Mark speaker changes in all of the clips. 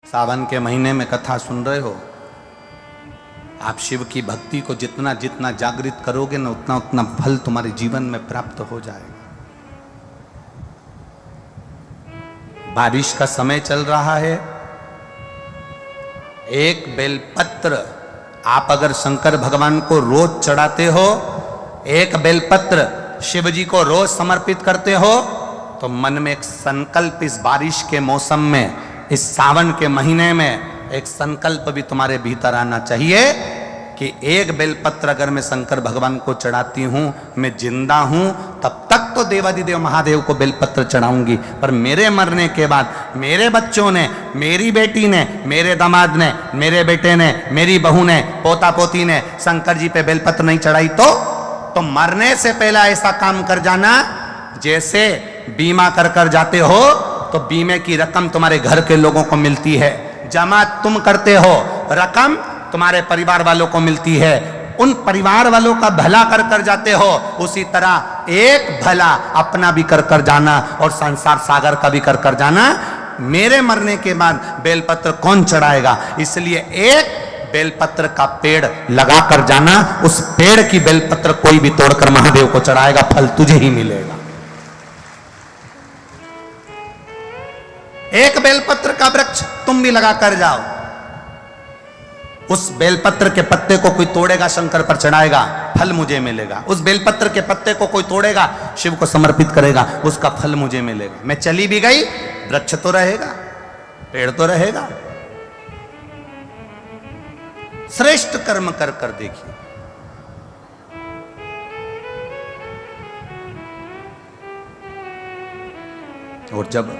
Speaker 1: सावन के महीने में कथा सुन रहे हो। आप शिव की भक्ति को जितना जितना जागृत करोगे ना उतना उतना फल तुम्हारे जीवन में प्राप्त हो जाएगा। बारिश का समय चल रहा है। एक बेलपत्र आप अगर शंकर भगवान को रोज चढ़ाते हो, एक बेलपत्र शिव जी को रोज समर्पित करते हो, तो मन में एक संकल्प इस बारिश के मौसम में, इस सावन के महीने में एक संकल्प भी तुम्हारे भीतर आना चाहिए कि एक बेलपत्र अगर मैं शंकर भगवान को चढ़ाती हूं, मैं जिंदा हूं, तब तक तो देवादिदेव महादेव को बेलपत्र चढ़ाऊंगी, पर मेरे मरने के बाद मेरे बच्चों ने, मेरी बेटी ने, मेरे दामाद ने, मेरे बेटे ने, मेरी बहू ने, पोता पोती ने शंकर जी पे बेलपत्र नहीं चढ़ाई तो मरने से पहले ऐसा काम कर जाना, जैसे बीमा कर जाते हो तो बीमे की रकम तुम्हारे घर के लोगों को मिलती है, जमा तुम करते हो, रकम तुम्हारे परिवार वालों को मिलती है, उन परिवार वालों का भला कर जाते हो, उसी तरह एक भला अपना भी कर जाना और संसार सागर का भी कर जाना। मेरे मरने के बाद बेलपत्र कौन चढ़ाएगा, इसलिए एक बेलपत्र का पेड़ लगा कर जाना, उस पेड़ की बेलपत्र कोई भी तोड़कर महादेव को चढ़ाएगा, फल तुझे ही मिलेगा। एक बेलपत्र का वृक्ष तुम भी लगा कर जाओ, उस बेलपत्र के पत्ते को कोई तोड़ेगा शंकर पर चढ़ाएगा, फल मुझे मिलेगा। उस बेलपत्र के पत्ते को कोई तोड़ेगा शिव को समर्पित करेगा, उसका फल मुझे मिलेगा। मैं चली भी गई, वृक्ष तो रहेगा, पेड़ तो रहेगा। श्रेष्ठ कर्म कर देखिए। और जब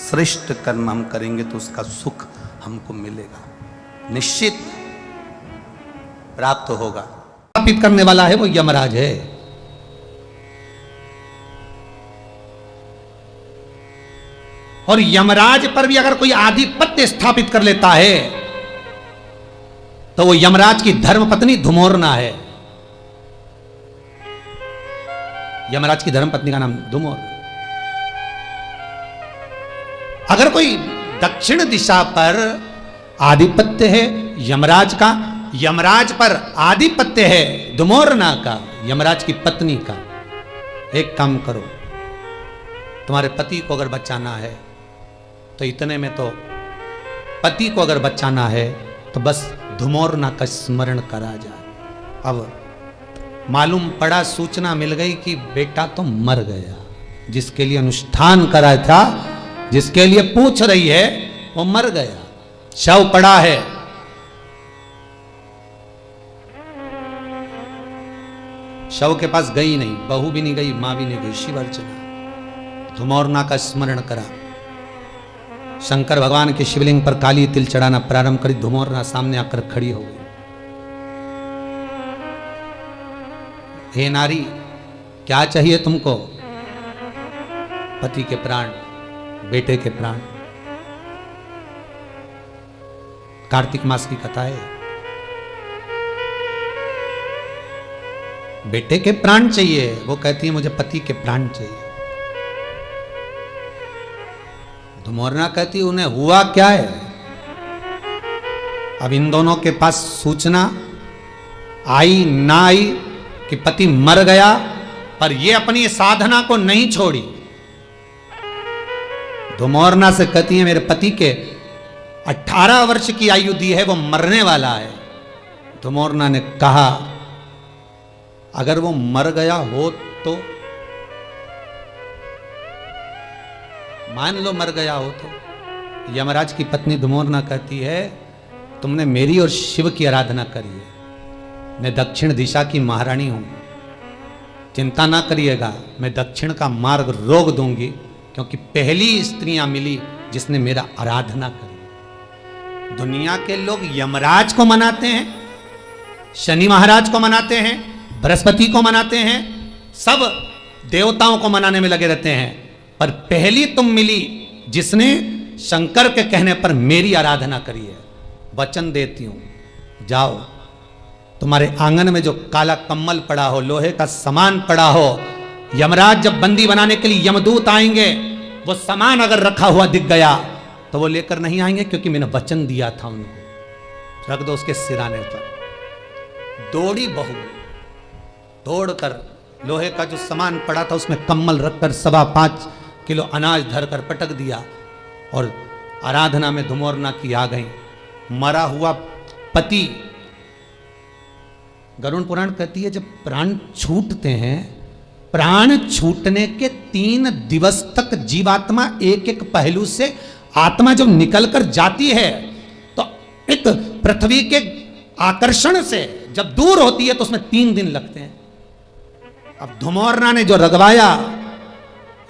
Speaker 1: श्रेष्ठ कर्म हम करेंगे तो उसका सुख हमको मिलेगा, निश्चित प्राप्त होगा। स्थापित करने वाला है वो यमराज है। और यमराज पर भी अगर कोई आधिपत्य स्थापित कर लेता है तो वो यमराज की धर्मपत्नी धुमोरना है। यमराज की धर्मपत्नी का नाम धुमोर। अगर कोई दक्षिण दिशा पर आधिपत्य है यमराज का, यमराज पर आधिपत्य है धुमोरना का, यमराज की पत्नी का, एक काम करो, तुम्हारे पति को अगर बचाना है तो इतने में तो पति को अगर बचाना है तो बस धुमोरना का स्मरण करा जाए। अब मालूम पड़ा, सूचना मिल गई कि बेटा तो मर गया, जिसके लिए अनुष्ठान करा था, जिसके लिए पूछ रही है वो मर गया, शव पड़ा है। शव के पास गई नहीं, बहू भी नहीं गई, मां भी नहीं गई, शिव अर्चना, धुमोरना का स्मरण करा। शंकर भगवान के शिवलिंग पर काली तिल चढ़ाना प्रारंभ करी, धुमोरना सामने आकर खड़ी हो गई। हे नारी, क्या चाहिए तुमको? पति के प्राण, बेटे के प्राण। कार्तिक मास की कथा है। बेटे के प्राण चाहिए, वो कहती है मुझे पति के प्राण चाहिए। धुमोरना कहती है उन्हें हुआ क्या है? अब इन दोनों के पास सूचना आई ना आई कि पति मर गया, पर ये अपनी साधना को नहीं छोड़ी। धुमोरना से कहती है मेरे पति के 18 वर्ष की आयु दी है, वो मरने वाला है। धुमोरना ने कहा अगर वो मर गया हो तो मान लो मर गया हो तो। यमराज की पत्नी धुमोरना कहती है तुमने मेरी और शिव की आराधना करी है, मैं दक्षिण दिशा की महारानी हूं, चिंता ना करिएगा, मैं दक्षिण का मार्ग रोक दूंगी, क्योंकि पहली स्त्रियां मिली जिसने मेरा आराधना करी। दुनिया के लोग यमराज को मनाते हैं, शनि महाराज को मनाते हैं, बृहस्पति को मनाते हैं, सब देवताओं को मनाने में लगे रहते हैं, पर पहली तुम मिली जिसने शंकर के कहने पर मेरी आराधना करी है। वचन देती हूं, जाओ, तुम्हारे आंगन में जो काला कम्मल पड़ा हो, लोहे का सामान पड़ा हो, यमराज जब बंदी बनाने के लिए यमदूत आएंगे, वो सामान अगर रखा हुआ दिख गया तो वो लेकर नहीं आएंगे, क्योंकि मैंने वचन दिया था उनको, रख दो उसके सिराने पर। दौड़ी बहू, दौड़कर लोहे का जो सामान पड़ा था उसमें कम्मल रखकर 5.25 किलो अनाज धरकर पटक दिया, और आराधना में धुमोरना की आ गई। मरा हुआ पति, गरुड़ पुराण कहती है जब प्राण छूटते हैं, प्राण छूटने के 3 दिवस तक जीवात्मा एक एक पहलू से आत्मा जब निकलकर जाती है, तो एक पृथ्वी के आकर्षण से जब दूर होती है तो उसमें 3 दिन लगते हैं। अब धुमोरना ने जो रगवाया,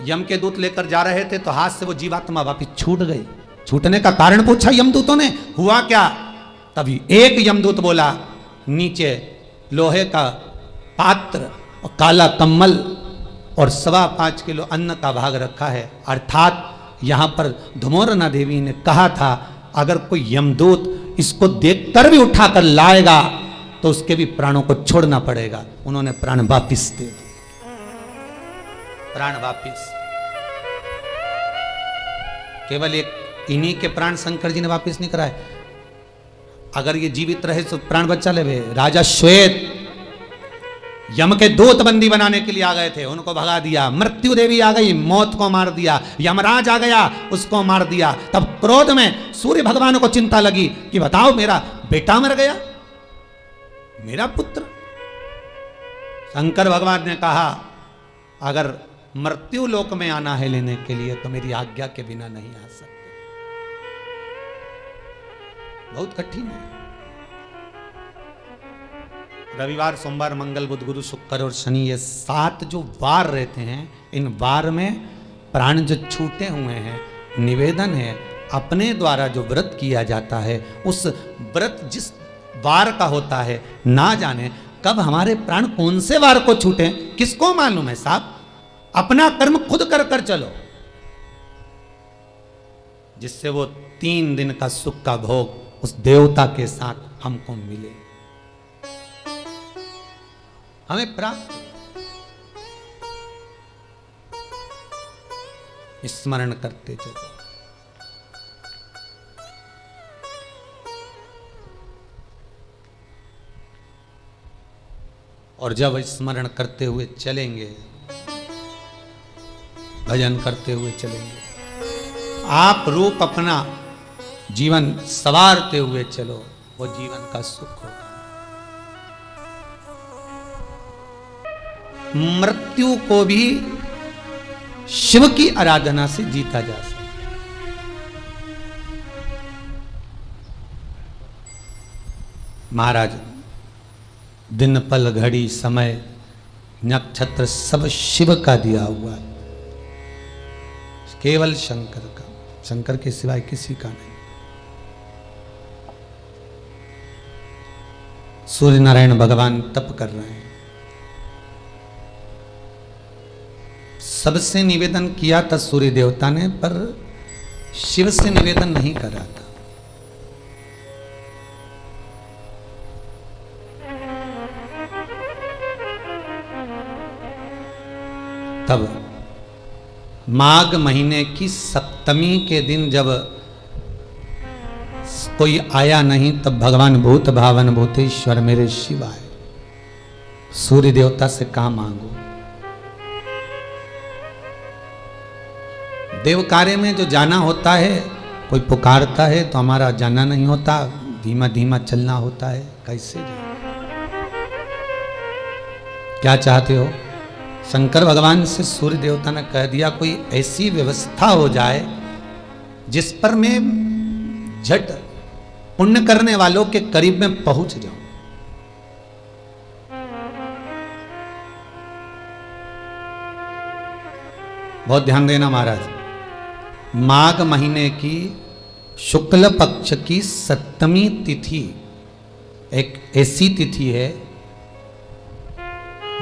Speaker 1: यम के दूत लेकर जा रहे थे तो हाथ से वो जीवात्मा वापिस छूट गई। छूटने का कारण पूछा यमदूतों ने, हुआ क्या? तभी एक यमदूत बोला, नीचे लोहे का पात्र और काला कम्मल और 5.25 किलो अन्न का भाग रखा है। अर्थात यहां पर धुमोरना देवी ने कहा था, अगर कोई यमदूत इसको देखकर भी उठाकर लाएगा तो उसके भी प्राणों को छोड़ना पड़ेगा। उन्होंने प्राण वापिस दे दिए, प्राण वापिस। केवल एक इन्हीं के प्राण शंकर जी ने वापिस नहीं कराए। अगर ये जीवित रहे तो प्राण बच्चा ले। राजा श्वेत यम के दूत बंदी बनाने के लिए आ गए थे, उनको भगा दिया। मृत्यु देवी आ गई, मौत को मार दिया। यमराज आ गया, उसको मार दिया। तब क्रोध में सूर्य भगवान को चिंता लगी कि बताओ मेरा बेटा मर गया, मेरा पुत्र। शंकर भगवान ने कहा, अगर मृत्यु लोक में आना है लेने के लिए तो मेरी आज्ञा के बिना नहीं आ सकते। बहुत कठिन है। रविवार, सोमवार, मंगल, बुध, गुरु, शुक्र और शनि, ये 7 जो वार रहते हैं, इन वार में प्राण जो छूटे हुए हैं, निवेदन है अपने द्वारा जो व्रत किया जाता है, उस व्रत जिस वार का होता है, ना जाने कब हमारे प्राण कौन से वार को छूटे, किसको मालूम है साहब। अपना कर्म खुद कर कर चलो, जिससे वो 3 दिन का सुख का भोग उस देवता के साथ हमको मिले, हमें प्राप्त। स्मरण करते चलो। और जब स्मरण करते हुए चलेंगे, भजन करते हुए चलेंगे, आप रूप अपना जीवन सवारते हुए चलो, वो जीवन का सुख होगा। मृत्यु को भी शिव की आराधना से जीता जा सकता। महाराज, दिन पल घड़ी समय नक्षत्र सब शिव का दिया हुआ है, केवल शंकर का, शंकर के सिवाय किसी का नहीं। सूर्य नारायण भगवान तप कर रहे हैं। सबसे निवेदन किया था सूर्य देवता ने, पर शिव से निवेदन नहीं करा था। तब माघ महीने की सप्तमी के दिन जब कोई आया नहीं, तब भगवान भूत भावन भूतेश्वर मेरे शिव आए। सूर्य देवता से कहा मांगो। देव कार्य में जो जाना होता है, कोई पुकारता है तो हमारा जाना नहीं होता, धीमा धीमा चलना होता है। कैसे क्या चाहते हो? शंकर भगवान से सूर्य देवता ने कह दिया, कोई ऐसी व्यवस्था हो जाए जिस पर मैं झट पुण्य करने वालों के करीब में पहुंच जाऊं। बहुत ध्यान देना महाराज, माघ महीने की शुक्ल पक्ष की सप्तमी तिथि एक ऐसी तिथि है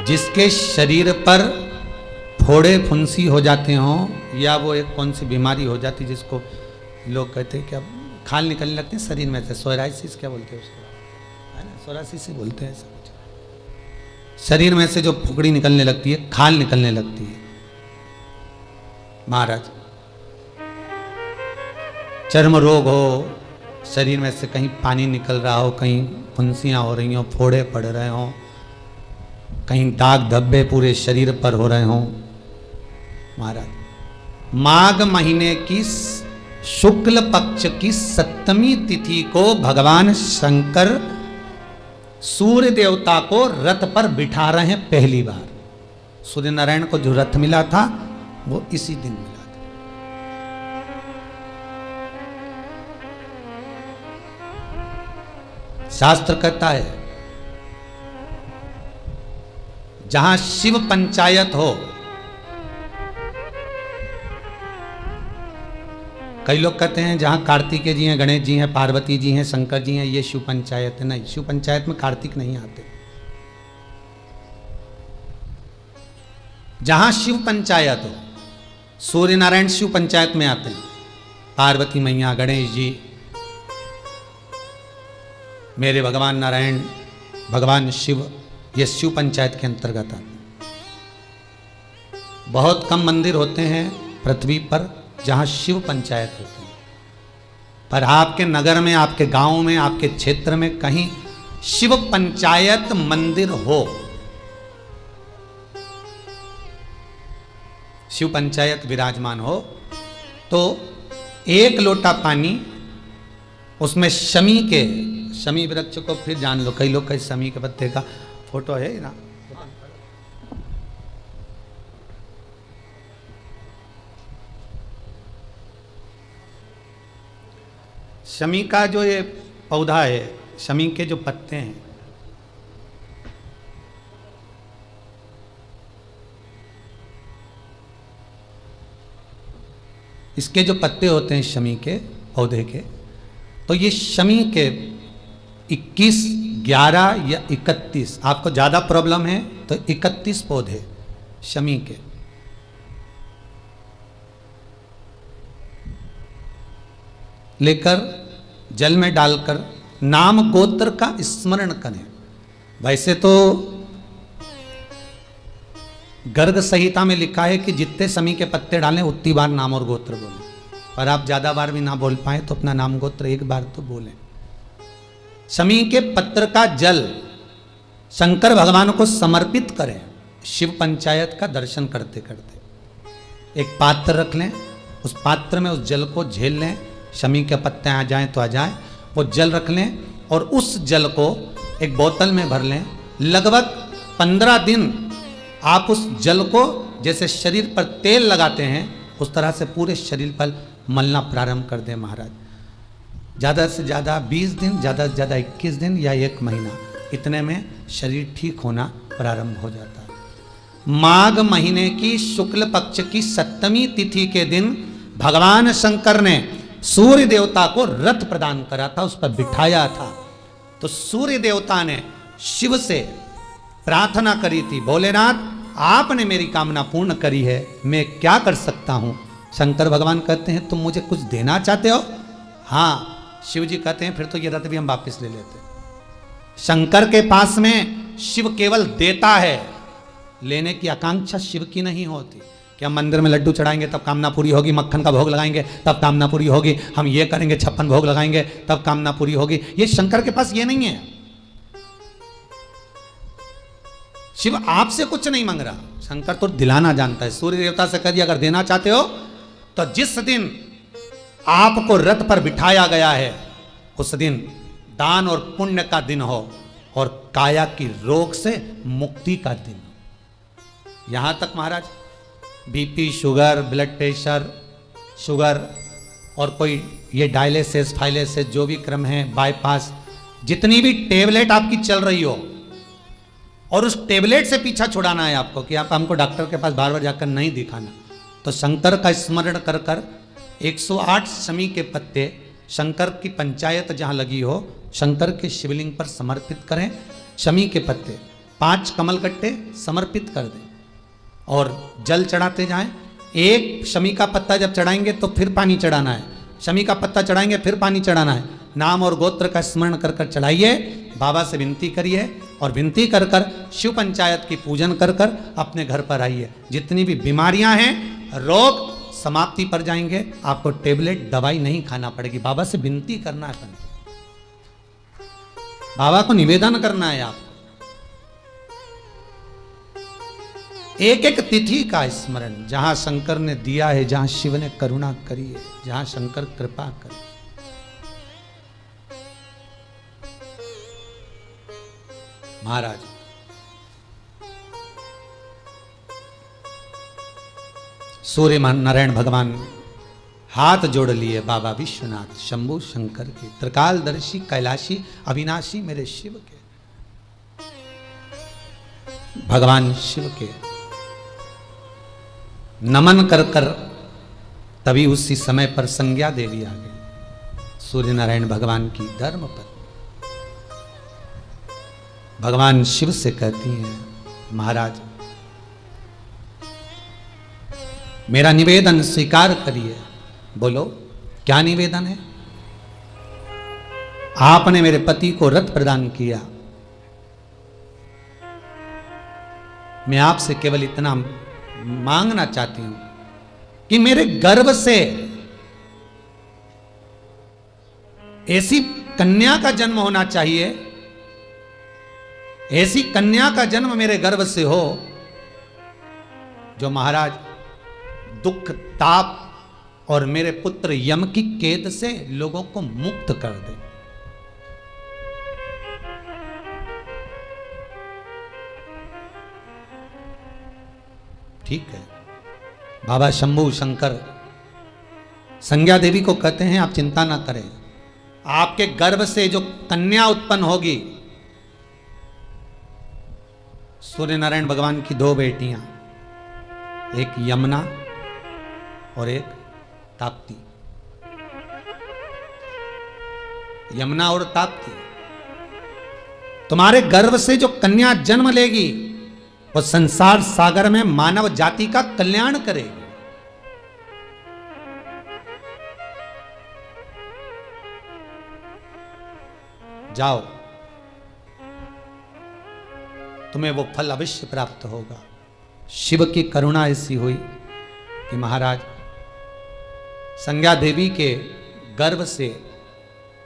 Speaker 1: जिसके शरीर पर फोड़े फुंसी हो जाते हों, या वो एक कौन सी बीमारी हो जाती जिसको लोग कहते हैं कि अब खाल निकलने लगते हैं शरीर में से, सोराइसिस क्या बोलते हैं उसको, है ना, सोराइसिस ही बोलते हैं सब। शरीर में से जो फुकड़ी निकलने लगती है, खाल निकलने लगती है। महाराज चर्म रोग हो, शरीर में से कहीं पानी निकल रहा हो, कहीं फुंसियाँ हो रही हों, फोड़े पड़ रहे हों, कहीं दाग धब्बे पूरे शरीर पर हो रहे हों, महाराज माघ महीने की शुक्ल पक्ष की 7वीं तिथि को भगवान शंकर सूर्य देवता को रथ पर बिठा रहे हैं पहली बार। सूर्य नारायण को जो रथ मिला था वो इसी दिन मिला था। शास्त्र कहता है जहां शिव पंचायत हो, कई लोग कहते हैं जहां कार्तिकेय जी हैं, गणेश जी हैं, पार्वती जी हैं, शंकर जी हैं, ये शिव पंचायत है। नहीं, शिव पंचायत में कार्तिक नहीं आते। जहां शिव पंचायत हो, सूर्य नारायण शिव पंचायत में आते हैं, पार्वती मैया, गणेश जी, मेरे भगवान नारायण, भगवान शिव, ये शिव पंचायत के अंतर्गत आते हैं। बहुत कम मंदिर होते हैं पृथ्वी पर जहां शिव पंचायत होती है, पर आपके नगर में, आपके गांव में, आपके क्षेत्र में कहीं शिव पंचायत मंदिर हो, शिव पंचायत विराजमान हो, तो 1 लोटा पानी उसमें शमी वृक्ष को, फिर जान लो, कई लोग कई शमी के पत्ते का फोटो है ना, शमी का जो ये पौधा है, शमी के जो पत्ते हैं, इसके जो पत्ते होते हैं शमी के पौधे के, तो ये शमी के 21, 11 या 31, आपको ज़्यादा प्रॉब्लम है तो 31 पौधे शमी के, लेकर जल में डालकर नाम गोत्र का स्मरण करें। वैसे तो गर्ग संहिता में लिखा है कि जितने शमी के पत्ते डालें उतनी बार नाम और गोत्र बोलें, पर आप ज्यादा बार भी ना बोल पाए तो अपना नाम गोत्र एक बार तो बोलें। शमी के पत्र का जल शंकर भगवान को समर्पित करें शिव पंचायत का दर्शन करते करते। एक पात्र रख लें, उस पात्र में उस जल को झेल लें, शमी के पत्ते आ जाएं तो आ जाएं, वो जल रख लें और उस जल को एक बोतल में भर लें। लगभग 15 दिन आप उस जल को जैसे शरीर पर तेल लगाते हैं उस तरह से पूरे शरीर पर मलना प्रारंभ कर दें महाराज। ज़्यादा से ज़्यादा 20 दिन, ज़्यादा से ज़्यादा 21 दिन या 1 महीना, इतने में शरीर ठीक होना प्रारंभ हो जाता है। माघ महीने की शुक्ल पक्ष की 7वीं तिथि के दिन भगवान शंकर ने सूर्य देवता को रथ प्रदान करा था, उस पर बिठाया था। तो सूर्य देवता ने शिव से प्रार्थना करी थी, भोलेनाथ आपने मेरी कामना पूर्ण करी है, मैं क्या कर सकता हूं। शंकर भगवान कहते हैं तुम मुझे कुछ देना चाहते हो? हाँ। शिव जी कहते हैं फिर तो ये रथ भी हम वापस ले लेते। शंकर के पास में शिव केवल देता है, लेने की आकांक्षा शिव की नहीं होती कि हम मंदिर में लड्डू चढ़ाएंगे तब कामना पूरी होगी, मक्खन का भोग लगाएंगे तब कामना पूरी होगी, हम ये करेंगे 56 भोग लगाएंगे तब कामना पूरी होगी। ये शंकर के पास ये नहीं है। शिव आपसे कुछ नहीं मांग रहा, शंकर तो दिलाना जानता है। सूर्य देवता से कह दिया अगर देना चाहते हो तो जिस दिन आपको रथ पर बिठाया गया है उस दिन दान और पुण्य का दिन हो और काया की रोग से मुक्ति का दिन। यहां तक महाराज BP, sugar, blood pressure, sugar और कोई ये डायलिसिस, फाइलिसिस जो भी क्रम है, बाईपास, जितनी भी टेबलेट आपकी चल रही हो और उस टेबलेट से पीछा छुड़ाना है आपको कि आप हमको डॉक्टर के पास बार बार जाकर नहीं दिखाना, तो शंकर का स्मरण कर कर 108 शमी के पत्ते शंकर की पंचायत जहाँ लगी हो शंकर के शिवलिंग पर समर्पित करें। शमी के पत्ते 5 कमलगट्टे समर्पित कर दें और जल चढ़ाते जाएं। एक शमी का पत्ता जब चढ़ाएंगे तो फिर पानी चढ़ाना है, शमी का पत्ता चढ़ाएंगे फिर पानी चढ़ाना है। नाम और गोत्र का स्मरण कर कर चढ़ाइए, बाबा से विनती करिए और विनती कर कर शिव पंचायत की पूजन कर कर अपने घर पर आइए। जितनी भी बीमारियां हैं, रोग समाप्ति पर जाएंगे, आपको टेबलेट दवाई नहीं खाना पड़ेगी। बाबा से विनती करना है, बाबा को निवेदन करना है आप। एक एक तिथि का स्मरण, जहां शंकर ने दिया है, जहां शिव ने करुणा करी है, जहां शंकर कृपा करे। महाराज सूर्य नारायण भगवान हाथ जोड़ लिए बाबा विश्वनाथ शंभु शंकर के, त्रिकालदर्शी कैलाशी अविनाशी मेरे शिव के, भगवान शिव के नमन कर कर तभी उसी समय पर संज्ञा देवी आ गई, सूर्य नारायण भगवान की धर्मपत्नी। भगवान शिव से कहती हैं, महाराज मेरा निवेदन स्वीकार करिए। बोलो क्या निवेदन है? आपने मेरे पति को रथ प्रदान किया, मैं आपसे केवल इतना मांगना चाहती हूं कि मेरे गर्भ से ऐसी कन्या का जन्म होना चाहिए, ऐसी कन्या का जन्म मेरे गर्भ से हो जो महाराज दुख ताप और मेरे पुत्र यम की कैद से लोगों को मुक्त कर दे। ठीक है, बाबा शंभु शंकर संज्ञा देवी को कहते हैं, आप चिंता ना करें, आपके गर्भ से जो कन्या उत्पन्न होगी, सूर्य नारायण भगवान की दो बेटियां, एक यमुना और एक ताप्ती। यमुना और ताप्ती, तुम्हारे गर्भ से जो कन्या जन्म लेगी वो संसार सागर में मानव जाति का कल्याण करेगी। जाओ, तुम्हें वो फल अवश्य प्राप्त होगा। शिव की करुणा ऐसी हुई कि महाराज संज्ञा देवी के गर्भ से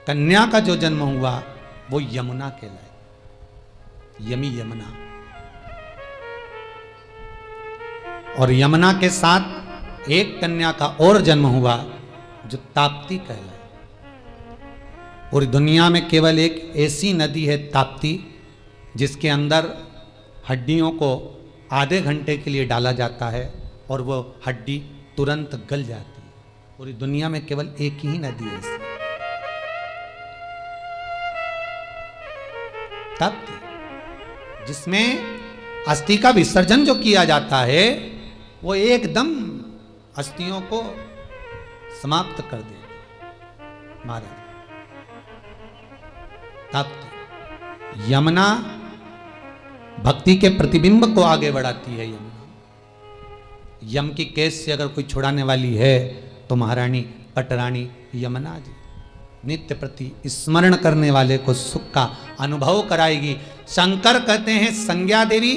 Speaker 1: कन्या का जो जन्म हुआ वो यमुना कहलाए, यमी यमुना। और यमुना के साथ एक कन्या का और जन्म हुआ जो ताप्ती कहलाए। पूरी दुनिया में केवल एक ऐसी नदी है ताप्ती, जिसके अंदर हड्डियों को आधे घंटे के लिए डाला जाता है और वो हड्डी तुरंत गल जाती है। पूरी दुनिया में केवल एक ही नदी है ऐसी, ताप्ती, जिसमें अस्थि का विसर्जन जो किया जाता है वो एकदम अस्थियों को समाप्त कर देती महाराज। ताप्ती, यमुना भक्ति के प्रतिबिंब को आगे बढ़ाती है। यमुना यम की केस से अगर कोई छुड़ाने वाली है तो महारानी पटरानी यमुना जी नित्य प्रति स्मरण करने वाले को सुख का अनुभव कराएगी। शंकर कहते हैं, संज्ञा देवी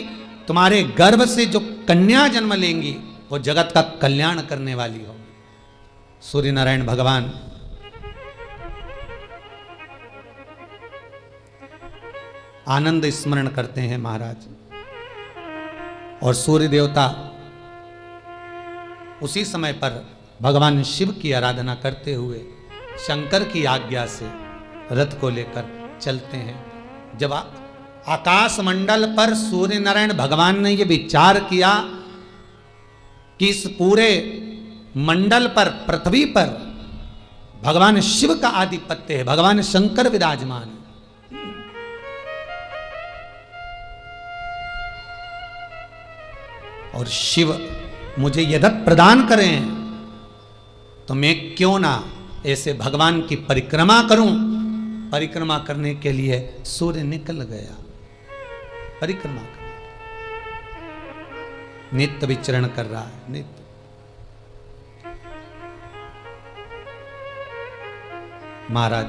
Speaker 1: तुम्हारे गर्भ से जो कन्या जन्म लेंगी वो जगत का कल्याण करने वाली हो। सूर्य नारायण भगवान आनंद स्मरण करते हैं महाराज, और सूर्य देवता उसी समय पर भगवान शिव की आराधना करते हुए शंकर की आज्ञा से रथ को लेकर चलते हैं। जब आकाश मंडल पर सूर्य नारायण भगवान ने यह विचार किया कि इस पूरे मंडल पर, पृथ्वी पर भगवान शिव का आधिपत्य है, भगवान शंकर विराजमान है, और शिव मुझे यह रथ प्रदान करें तो मैं क्यों ना ऐसे भगवान की परिक्रमा करूं। परिक्रमा करने के लिए सूर्य निकल गया, परिक्रमा कर नित्य विचरण कर रहा है, नित्य। महाराज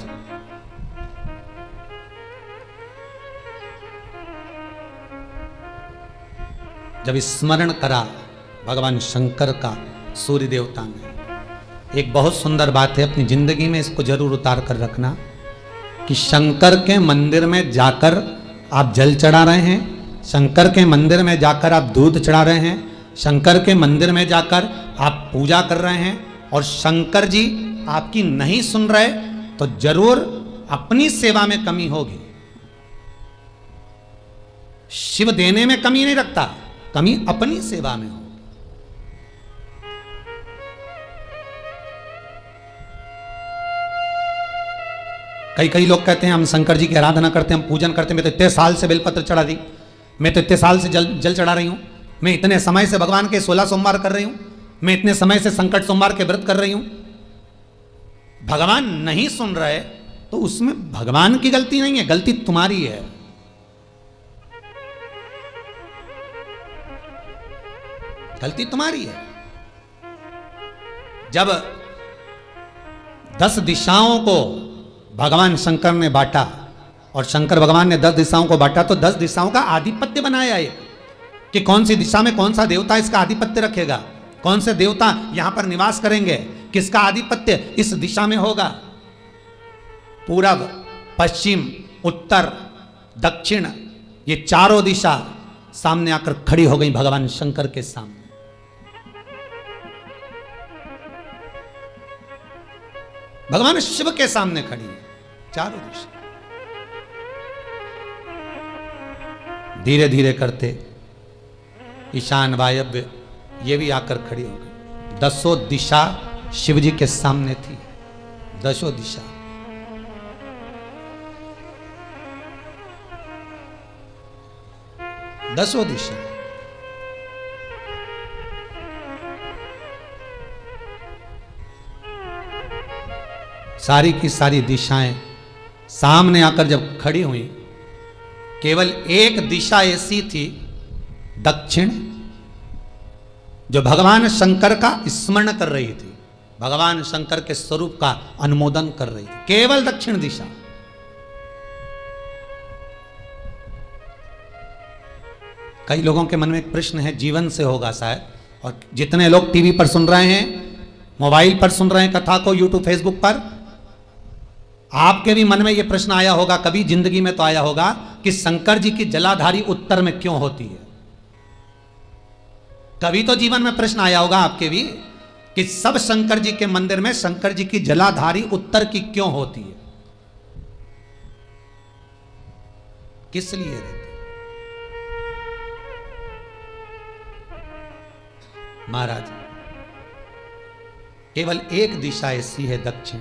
Speaker 1: जब स्मरण करा भगवान शंकर का, सूर्य देवता में। एक बहुत सुंदर बात है, अपनी जिंदगी में इसको जरूर उतार कर रखना कि शंकर के मंदिर में जाकर आप जल चढ़ा रहे हैं, शंकर के मंदिर में जाकर आप दूध चढ़ा रहे हैं, शंकर के मंदिर में जाकर आप पूजा कर रहे हैं और शंकर जी आपकी नहीं सुन रहे तो जरूर अपनी सेवा में कमी होगी। शिव देने में कमी नहीं रखता, कमी अपनी सेवा में हो। कई लोग कहते हैं हम शंकर जी की आराधना करते हैं, हम पूजन करते हैं, मैं तो इतने साल से बेलपत्र चढ़ा दी, मैं तो इतने साल से जल चढ़ा रही हूं, मैं इतने समय से भगवान के 16 सोमवार कर रही हूं, मैं इतने समय से संकट सोमवार के व्रत कर रही हूं। भगवान नहीं सुन रहे तो उसमें भगवान की गलती नहीं है, गलती तुम्हारी है। गलती तुम्हारी है। जब 10 दिशाओं को भगवान शंकर ने बांटा और शंकर भगवान ने 10 दिशाओं को बांटा तो 10 दिशाओं का आधिपत्य बनाया है कि कौन सी दिशा में कौन सा देवता इसका आधिपत्य रखेगा, कौन से देवता यहां पर निवास करेंगे, किसका आधिपत्य इस दिशा में होगा। पूरब, पश्चिम, उत्तर, दक्षिण, ये चारों दिशा सामने आकर खड़ी हो गई भगवान शंकर के सामने। भगवान शिव के सामने खड़ी है चारों दिशा। धीरे धीरे करते ईशान, वायव्य ये भी आकर खड़ी हो गई। 10 दिशा शिव जी के सामने थी, 10 दिशा। दसों दिशा सारी की सारी दिशाएं सामने आकर जब खड़ी हुई, केवल एक दिशा ऐसी थी दक्षिण, जो भगवान शंकर का स्मरण कर रही थी, भगवान शंकर के स्वरूप का अनुमोदन कर रही थी, केवल दक्षिण दिशा। कई लोगों के मन में एक प्रश्न है, जीवन से होगा शायद, और जितने लोग टीवी पर सुन रहे हैं, मोबाइल पर सुन रहे हैं कथा को, यूट्यूब फेसबुक पर, आपके भी मन में यह प्रश्न आया होगा, कभी जिंदगी में तो आया होगा कि शंकर जी की जलाधारी उत्तर में क्यों होती है। कभी तो जीवन में प्रश्न आया होगा आपके भी कि सब शंकर जी के मंदिर में शंकर जी की जलाधारी उत्तर की क्यों होती है, किस लिए रहती। महाराज, केवल एक दिशा ऐसी है दक्षिण,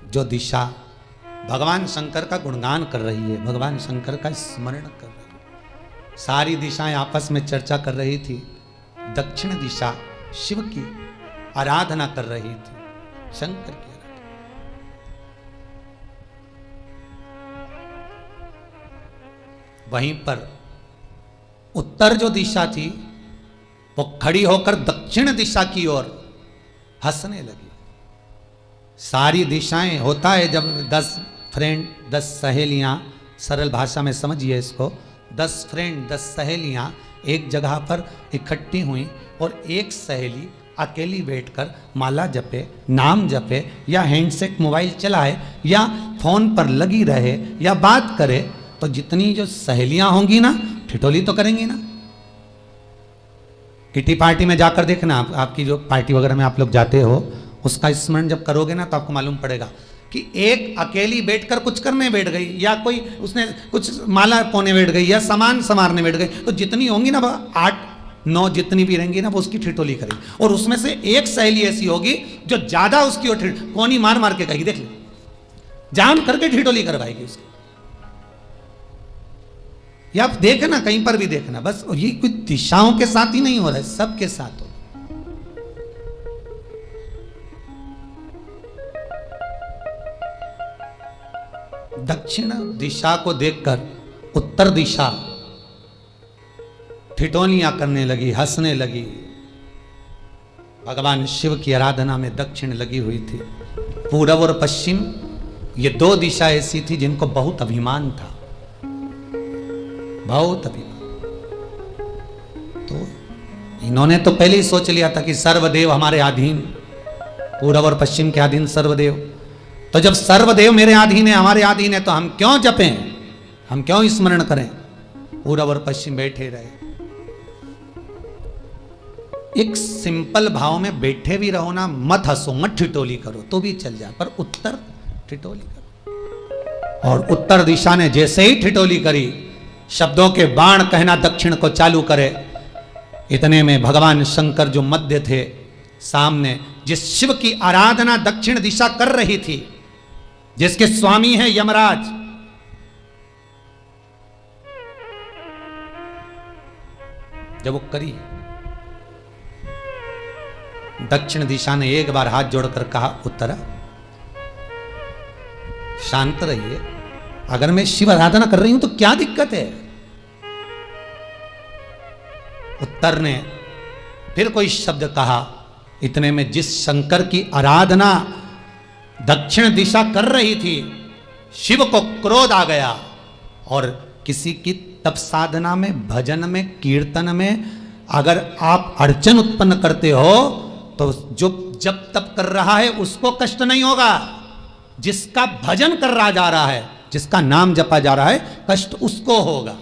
Speaker 1: जो दिशा भगवान शंकर का गुणगान कर रही है, भगवान शंकर का स्मरण कर रही है। सारी दिशाएं आपस में चर्चा कर रही थी, दक्षिण दिशा शिव की आराधना कर रही थी, शंकर की आराधना। वहीं पर उत्तर जो दिशा थी वो खड़ी होकर दक्षिण दिशा की ओर हंसने लगी। सारी दिशाएं, होता है जब 10 फ्रेंड, 10 सहेलियां, सरल भाषा में समझिए इसको, 10 फ्रेंड, 10 सहेलियां एक जगह पर इकट्ठी हुई और एक सहेली अकेली बैठकर माला जपे, नाम जपे, या हैंडसेट मोबाइल चलाए, या फोन पर लगी रहे, या बात करे, तो जितनी जो सहेलियां होंगी ना, ठिठोली तो करेंगी ना। किटी पार्टी में जाकर देखना, आपकी जो पार्टी वगैरह में आप लोग जाते हो, उसका स्मरण जब करोगे ना तो आपको मालूम पड़ेगा कि एक अकेली बैठकर कुछ करने बैठ गई, या कोई उसने कुछ माला पोने बैठ गई, या सामान संवारने बैठ गई, तो जितनी होंगी ना, 8-9 जितनी भी रहेंगी ना, वो उसकी ठिठोली करेगी। और उसमें से एक सहेली ऐसी होगी जो ज्यादा उसकी ओर कोनी मार मार के कहेगी, देख ले, जान करके ठिठोली करवाएगी उसकी। या आप देखना, कहीं पर भी देखना, बस ये कुछ दिशाओं के साथ ही नहीं हो रहा है, सबके साथ हो। दक्षिण दिशा को देखकर उत्तर दिशा ठिठोलियां करने लगी, हंसने लगी। भगवान शिव की आराधना में दक्षिण लगी हुई थी। पूरब और पश्चिम ये 2 दिशा ऐसी थी जिनको बहुत अभिमान था, बहुत अभिमान। तो इन्होंने तो पहले ही सोच लिया था कि सर्वदेव हमारे अधीन, पूर्व और पश्चिम के अधीन सर्वदेव। तो जब सर्वदेव मेरे अधीन है, हमारे अधीन है, तो हम क्यों जपें, हम क्यों स्मरण करें। पूर्व और पश्चिम बैठे रहे। एक सिंपल भाव में बैठे भी रहो ना, मत हंसो, मत ठिठोली करो तो भी चल जाए, पर उत्तर ठिठोली करो। और उत्तर दिशा ने जैसे ही ठिठोली करी, शब्दों के बाण कहना दक्षिण को चालू करे, इतने में भगवान शंकर जो मध्य थे सामने, जिस शिव की आराधना दक्षिण दिशा कर रही थी, जिसके स्वामी है यमराज, जब वो करी, दक्षिण दिशा ने एक बार हाथ जोड़कर कहा, उत्तरा शांत रहिए, अगर मैं शिव आराधना कर रही हूं तो क्या दिक्कत है। उत्तर ने फिर कोई शब्द कहा, इतने में जिस शंकर की आराधना दक्षिण दिशा कर रही थी, शिव को क्रोध आ गया, और किसी की तप साधना में, भजन में, कीर्तन में अगर आप अड़चन उत्पन्न करते हो तो जो जब तप कर रहा है उसको कष्ट नहीं होगा, जिसका भजन कर रहा जा रहा है, जिसका नाम जपा जा रहा है, कष्ट उसको होगा।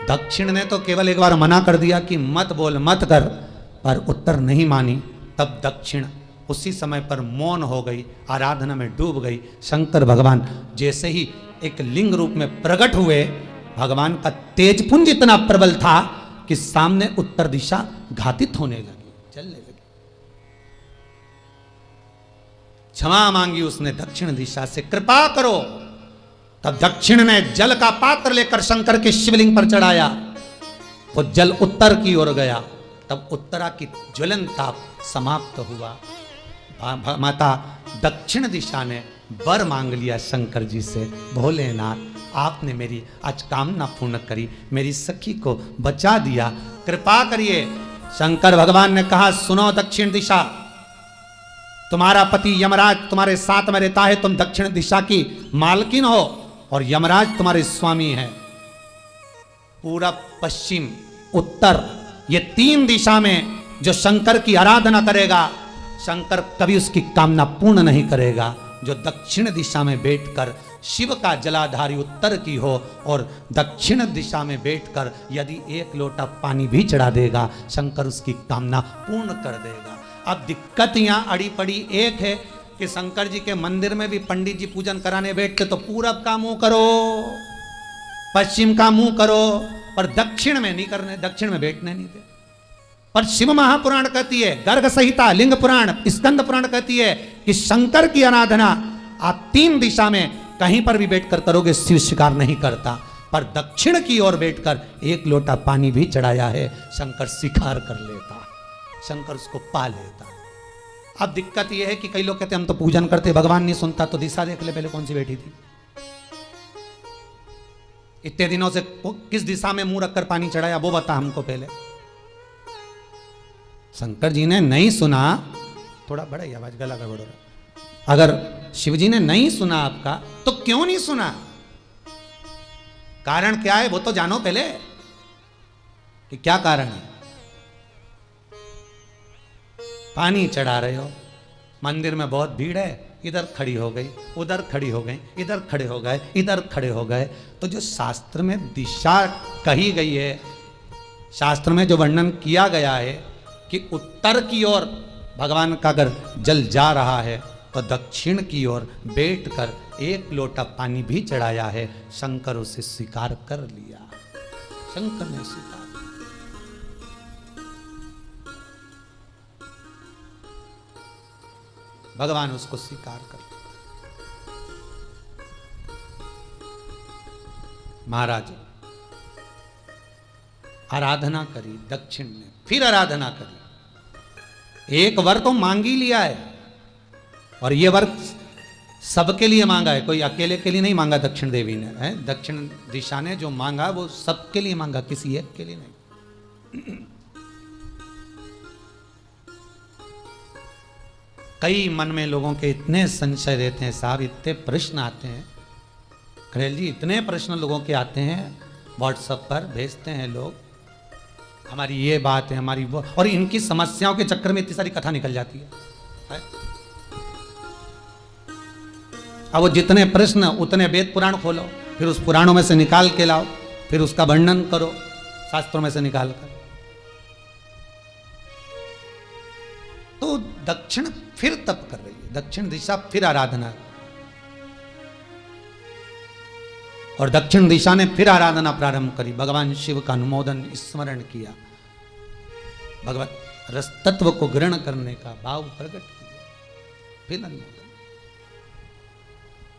Speaker 1: दक्षिण ने तो केवल एक बार मना कर दिया कि मत बोल, मत कर, पर उत्तर नहीं मानी। तब दक्षिण उसी समय पर मौन हो गई, आराधना में डूब गई। शंकर भगवान जैसे ही एक लिंग रूप में प्रकट हुए, भगवान का तेजपुंज इतना प्रबल था कि सामने उत्तर दिशा घातित होने लगी, चलने लगी। क्षमा मांगी उसने दक्षिण दिशा से, कृपा करो। तब दक्षिण ने जल का पात्र लेकर शंकर के शिवलिंग पर चढ़ाया, वो जल उत्तर की ओर गया। तब उत्तरा की ज्वलन ताप समाप्त हुआ। माता दक्षिण दिशा ने वर मांग लिया शंकर जी से, भोलेनाथ आपने मेरी आज कामना पूर्ण करी, मेरी सखी को बचा दिया, कृपा करिए। शंकर भगवान ने कहा, सुनो दक्षिण दिशा, तुम्हारा पति यमराज तुम्हारे साथ में रहता है, तुम दक्षिण दिशा की मालकिन हो और यमराज तुम्हारे स्वामी है। पूरब, पश्चिम, उत्तर, ये तीन दिशा में जो शंकर की आराधना करेगा, शंकर कभी उसकी कामना पूर्ण नहीं करेगा। जो दक्षिण दिशा में बैठकर शिव का जलाधारी उत्तर की हो और दक्षिण दिशा में बैठकर यदि एक लोटा पानी भी चढ़ा देगा, शंकर उसकी कामना पूर्ण कर देगा। अब दिक्कत यहाँ अड़ी पड़ी एक है कि शंकर जी के मंदिर में भी पंडित जी पूजन कराने बैठते तो पूरब का मुंह करो, पश्चिम का मुंह करो, पर दक्षिण में नहीं करने, दक्षिण में बैठने नहीं दे। पर शिव महापुराण कहती है, गर्ग संहिता, लिंग पुराण, स्कंद पुराण कहती है कि शंकर की आराधना आप तीन दिशा में कहीं पर भी बैठकर करोगे, शिव स्वीकार नहीं करता। पर दक्षिण की ओर बैठकर एक लोटा पानी भी चढ़ाया है, शंकर स्वीकार कर लेता, शंकर उसको पा लेता। अब दिक्कत यह है कि कई लोग कहते हम तो पूजन करते, भगवान नहीं सुनता, तो दिशा देख ले पहले कौन सी बैठी थी, इतने दिनों से किस दिशा में मुंह रखकर पानी चढ़ाया, वो बता हमको पहले। शंकर जी ने नहीं सुना, थोड़ा बड़ा ही आवाज, गला गड़बड़। अगर शिव जी ने नहीं सुना आपका, तो क्यों नहीं सुना, कारण क्या है वो तो जानो पहले कि क्या कारण है। पानी चढ़ा रहे हो, मंदिर में बहुत भीड़ है, इधर खड़ी हो गई, उधर खड़ी हो गई, इधर खड़े हो गए, इधर खड़े हो गए। तो जो शास्त्र में दिशा कही गई है, शास्त्र में जो वर्णन किया गया है कि उत्तर की ओर भगवान का अगर जल जा रहा है तो दक्षिण की ओर बैठकर एक लोटा पानी भी चढ़ाया है, शंकर उसे स्वीकार कर लिया, शंकर ने स्वीकार। भगवान उसको स्वीकार कर। महाराज आराधना करी दक्षिण ने, फिर आराधना करी, एक वर तो मांग ही लिया है, और ये वर सबके लिए मांगा है, कोई अकेले के लिए नहीं मांगा दक्षिण देवी ने, है दक्षिण दिशा ने जो मांगा वो सबके लिए मांगा, किसी एक के लिए नहीं। कई मन में लोगों के इतने संशय रहते हैं साहब, इतने प्रश्न आते हैं, खड़ेल जी इतने प्रश्न लोगों के आते हैं, व्हाट्सएप पर भेजते हैं लोग हमारी ये बात है, हमारी वो, और इनकी समस्याओं के चक्कर में इतनी सारी कथा निकल जाती है। अब वो जितने प्रश्न उतने वेद पुराण खोलो, फिर उस पुराणों में से निकाल के लाओ, फिर उसका वर्णन करो शास्त्रों में से निकाल कर। तो दक्षिण फिर तप कर रही है, दक्षिण दिशा फिर आराधना, और दक्षिण दिशा ने फिर आराधना प्रारंभ करी। भगवान शिव का अनुमोदन स्मरण किया, भगवत रस तत्व को ग्रहण करने का भाव प्रकट किया, फिर अनुमोदन।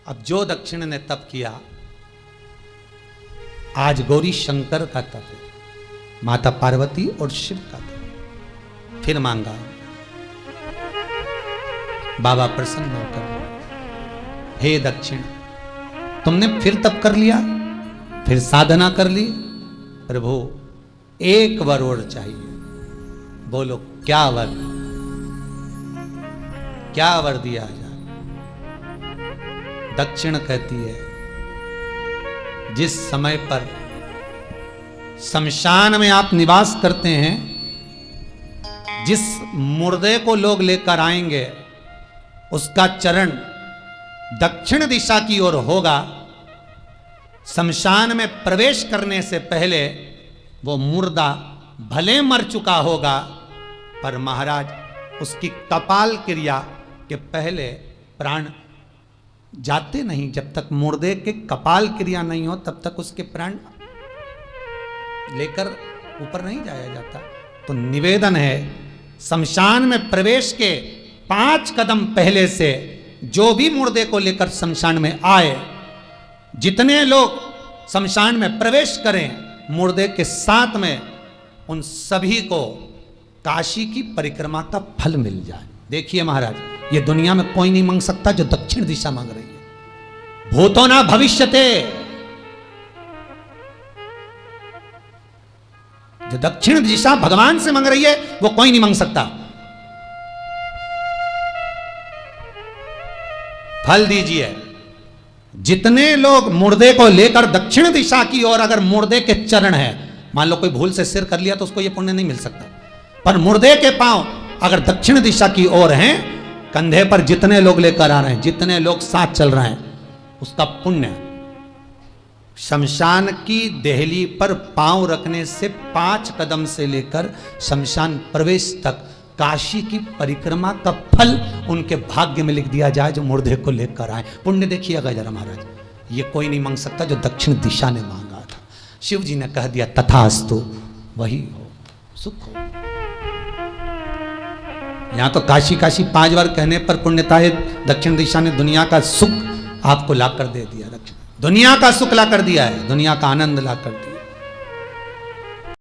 Speaker 1: अब जो दक्षिण ने तप किया, आज गौरी शंकर का तप है, माता पार्वती और शिव का तप। फिर मांगा, बाबा प्रसन्न होकर, हे दक्षिण, तुमने फिर तप कर लिया, फिर साधना कर ली, प्रभु एक वर और चाहिए। बोलो क्या वर, क्या वर दिया जाए? दक्षिण कहती है, जिस समय पर शमशान में आप निवास करते हैं, जिस मुर्दे को लोग लेकर आएंगे, उसका चरण दक्षिण दिशा की ओर होगा। शमशान में प्रवेश करने से पहले वो मुर्दा भले मर चुका होगा, पर महाराज उसकी कपाल क्रिया के पहले प्राण जाते नहीं। जब तक मुर्दे के कपाल क्रिया नहीं हो, तब तक उसके प्राण लेकर ऊपर नहीं जाया जाता। तो निवेदन है, शमशान में प्रवेश के 5 कदम पहले से जो भी मुर्दे को लेकर शमशान में आए, जितने लोग शमशान में प्रवेश करें मुर्दे के साथ में, उन सभी को काशी की परिक्रमा का फल मिल जाए। देखिए महाराज, ये दुनिया में कोई नहीं मांग सकता जो दक्षिण दिशा मांग रही है। भूतो ना भविष्यते, जो दक्षिण दिशा भगवान से मांग रही है वो कोई नहीं मांग सकता। फल दीजिए। जितने लोग मुर्दे को लेकर दक्षिण दिशा की ओर, अगर मुर्दे के चरण है, मान लो कोई भूल से सिर कर लिया तो उसको ये पुण्य नहीं मिल सकता, पर मुर्दे के पांव अगर दक्षिण दिशा की ओर हैं, कंधे पर जितने लोग लेकर आ रहे हैं, जितने लोग साथ चल रहे हैं, उसका पुण्य। शमशान की देहली पर पांव रखने से 5 कदम से लेकर शमशान प्रवेश तक काशी की परिक्रमा का फल उनके भाग्य में लिख दिया जाए, जो मुर्दे को लेकर आए। पुण्य देखिएगा जरा महाराज, ये कोई नहीं मांग सकता जो दक्षिण दिशा ने मांगा था। शिव जी ने कह दिया तथास्तु, वही हो, सुख हो। यहां तो काशी काशी 5 बार कहने पर पुण्यता है, दक्षिण दिशा ने दुनिया का सुख आपको लाकर दे दिया। दक्षिण दुनिया का सुख ला कर दिया है, दुनिया का आनंद ला कर दिया।